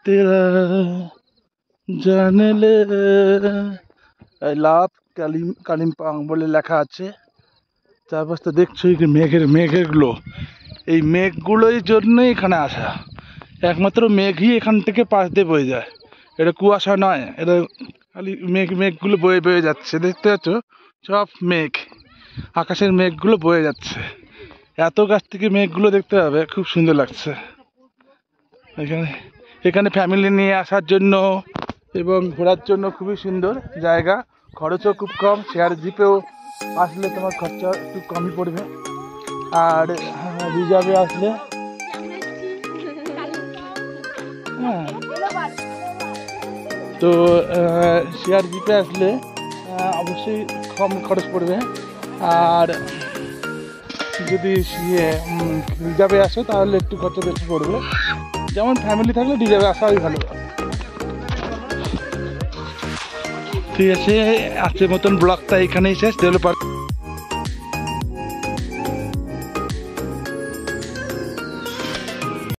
তেরা জানলে I love Kalimpong বলে লেখা আছে। তারপর তো দেখছো এই মেঘেরগুলো, এই মেঘগুলোর জন্যই এখানে আসা। একমাত্র মেঘই এখান থেকে পাশ দিয়ে বয়ে যায়, এটা কুয়াশা নয়, এটা খালি মেঘগুলো বয়ে বয়ে যাচ্ছে। দেখতে পাচ্ছ সব মেঘ, আকাশের মেঘগুলো বয়ে যাচ্ছে। এত কাছ থেকে মেঘগুলো দেখতে হবে, খুব সুন্দর লাগছে। এখানে ফ্যামিলি নিয়ে আসার জন্য এবং ঘোরার জন্য খুবই সুন্দর জায়গা। খরচও খুব কম, শেয়ার জিপেও আসলে তোমার খরচা একটু কমই পড়বে। আর রিজার্ভে আসলে হ্যাঁ, তো শেয়ার জিপে আসলে অবশ্যই কম খরচ পড়বে। আর যদি রিজার্ভে আসো তাহলে একটু খরচা বেশি পড়বে। যেমন ফ্যামিলি থাকলে রিজার্ভে আসাই ভালো। ঠিক আছে, আজকের মতন ব্লগটা এখানেই শেষ।